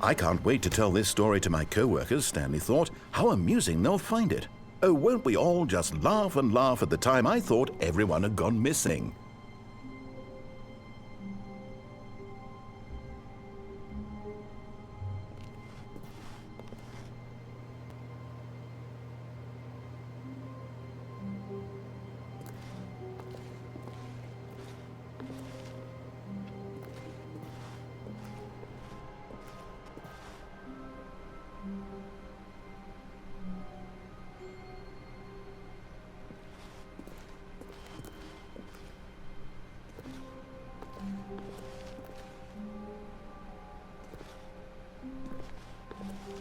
I can't wait to tell this story to my co-workers, Stanley thought. How amusing they'll find it. Oh, won't we all just laugh and laugh at the time I thought everyone had gone missing.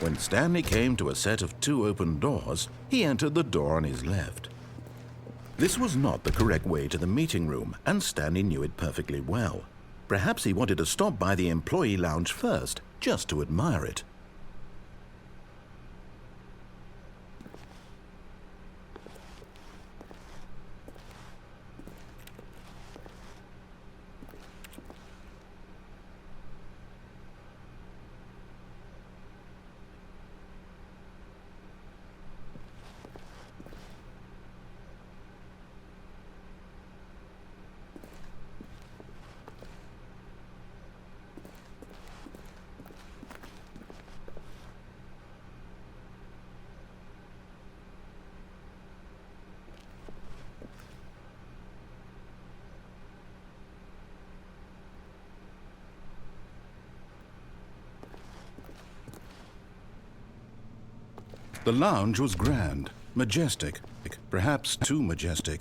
When Stanley came to a set of 2 open doors, he entered the door on his left. This was not the correct way to the meeting room, and Stanley knew it perfectly well. Perhaps he wanted to stop by the employee lounge first, just to admire it. The lounge was grand, majestic, perhaps too majestic,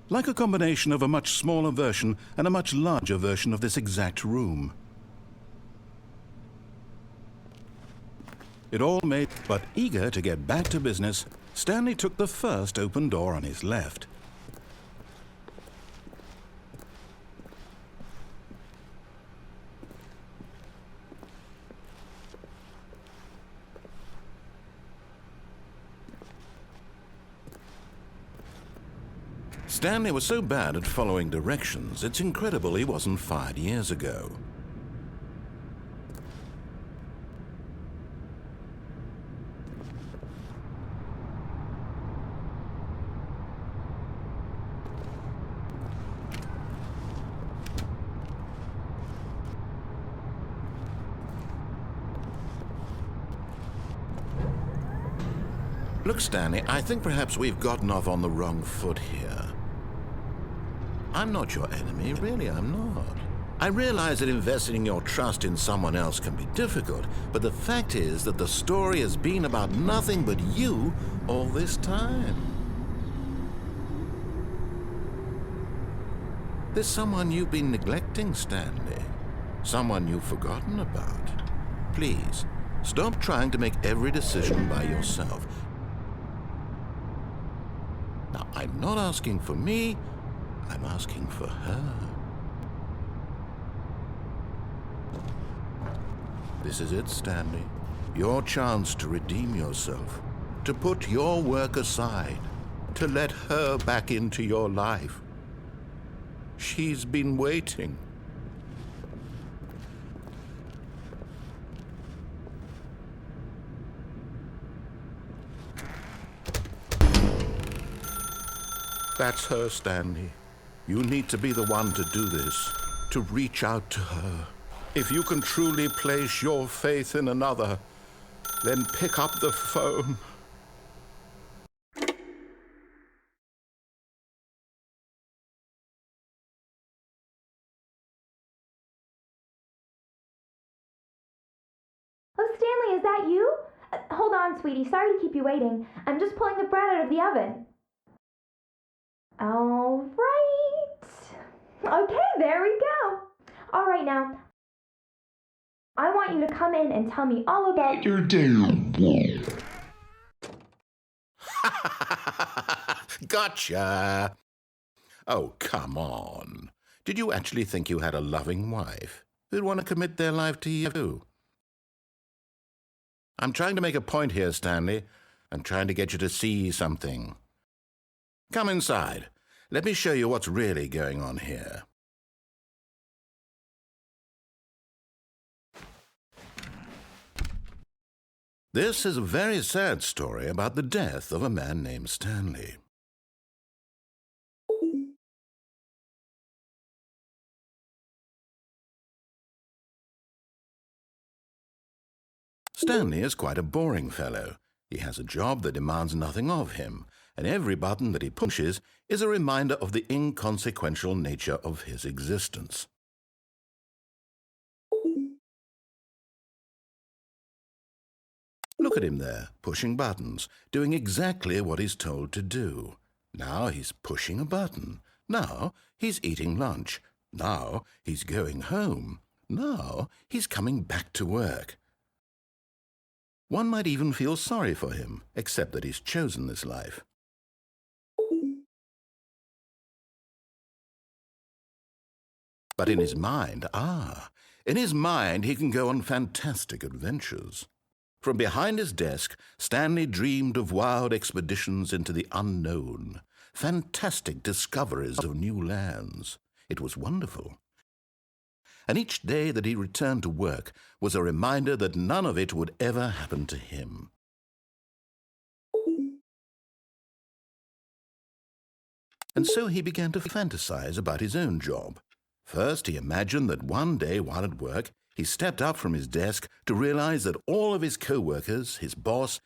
like a combination of a much smaller version and a much larger version of this exact room. It all made, but eager to get back to business, Stanley took the first open door on his left. Stanley was so bad at following directions, it's incredible he wasn't fired years ago. Look, Stanley, I think perhaps we've gotten off on the wrong foot here. I'm not your enemy, really, I'm not. I realize that investing your trust in someone else can be difficult, but the fact is that the story has been about nothing but you all this time. There's someone you've been neglecting, Stanley. Someone you've forgotten about. Please, stop trying to make every decision by yourself. Now, I'm not asking for me, I'm asking for her. This is it, Stanley. Your chance to redeem yourself, to put your work aside, to let her back into your life. She's been waiting. That's her, Stanley. You need to be the one to do this, to reach out to her. If you can truly place your faith in another, then pick up the phone. Oh, Stanley, is that you? Hold on, sweetie. Sorry to keep you waiting. I'm just pulling the bread out of the oven. All right. Okay, there we go. All right, now, I want you to come in and tell me all about your day. Gotcha. Oh, come on. Did you actually think you had a loving wife who'd want to commit their life to you? I'm trying to make a point here, Stanley. I'm trying to get you to see something. Come inside. Let me show you what's really going on here. This is a very sad story about the death of a man named Stanley. Stanley is quite a boring fellow. He has a job that demands nothing of him, and every button that he pushes is a reminder of the inconsequential nature of his existence. Look at him there, pushing buttons, doing exactly what he's told to do. Now he's pushing a button. Now he's eating lunch. Now he's going home. Now he's coming back to work. One might even feel sorry for him, except that he's chosen this life. But in his mind, he can go on fantastic adventures. From behind his desk, Stanley dreamed of wild expeditions into the unknown, fantastic discoveries of new lands. It was wonderful. And each day that he returned to work was a reminder that none of it would ever happen to him. And so he began to fantasize about his own job. First, he imagined that one day while at work, he stepped up from his desk to realize that all of his co-workers, his boss,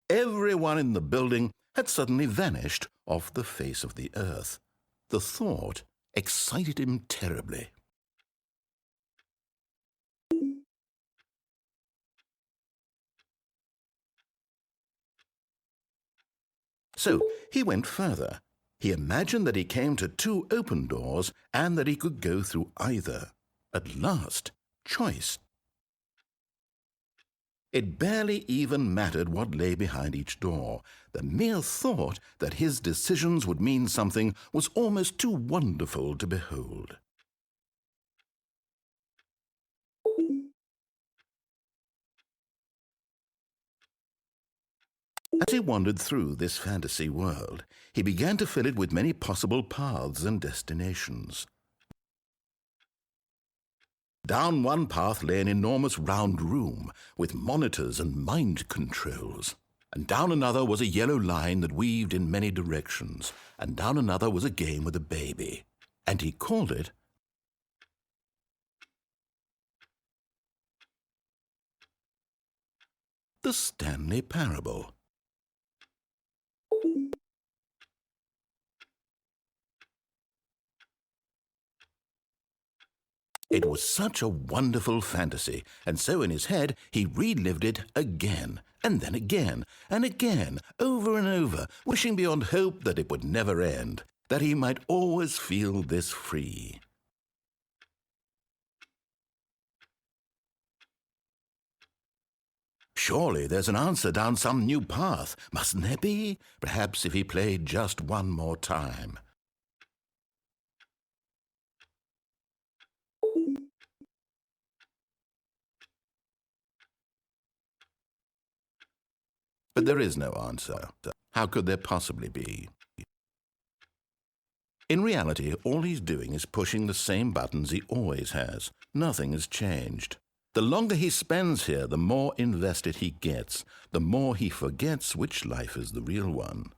everyone in the building had suddenly vanished off the face of the earth. The thought excited him terribly. So he went further. He imagined that he came to 2 open doors and that he could go through either. At last, choice. It barely even mattered what lay behind each door. The mere thought that his decisions would mean something was almost too wonderful to behold. As he wandered through this fantasy world, he began to fill it with many possible paths and destinations. Down one path lay an enormous round room with monitors and mind controls. And down another was a yellow line that weaved in many directions. And down another was a game with a baby. And he called it the Stanley Parable. It was such a wonderful fantasy, and so in his head he relived it again, and then again, and again, over and over, wishing beyond hope that it would never end, that he might always feel this free. Surely there's an answer down some new path, mustn't there be? Perhaps if he played just one more time. But there is no answer. How could there possibly be? In reality, all he's doing is pushing the same buttons he always has. Nothing has changed. The longer he spends here, the more invested he gets, the more he forgets which life is the real one.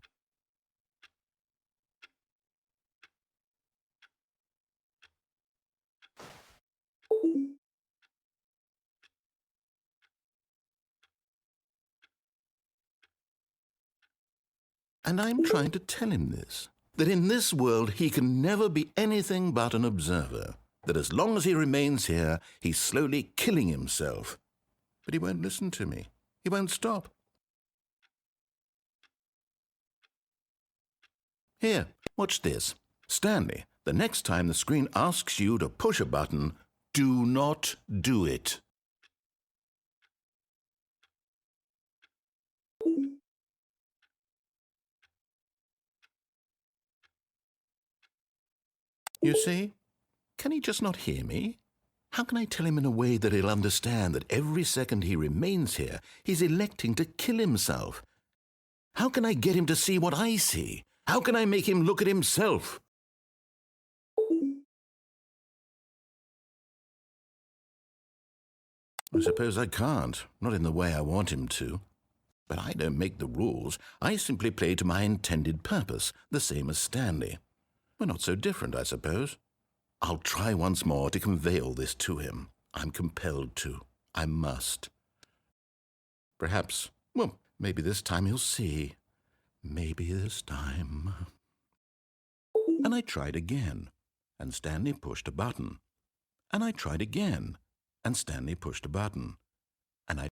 And I'm trying to tell him this, that in this world he can never be anything but an observer, that as long as he remains here, he's slowly killing himself. But he won't listen to me. He won't stop. Here, watch this. Stanley, the next time the screen asks you to push a button, do not do it. You see? Can he just not hear me? How can I tell him in a way that he'll understand that every second he remains here, he's electing to kill himself? How can I get him to see what I see? How can I make him look at himself? I suppose I can't, not in the way I want him to. But I don't make the rules. I simply play to my intended purpose, the same as Stanley. We're not so different, I suppose. I'll try once more to convey all this to him. I'm compelled to. I must. Perhaps, well, maybe this time he'll see. Maybe this time. And I tried again, and Stanley pushed a button. And I tried again, and Stanley pushed a button. And I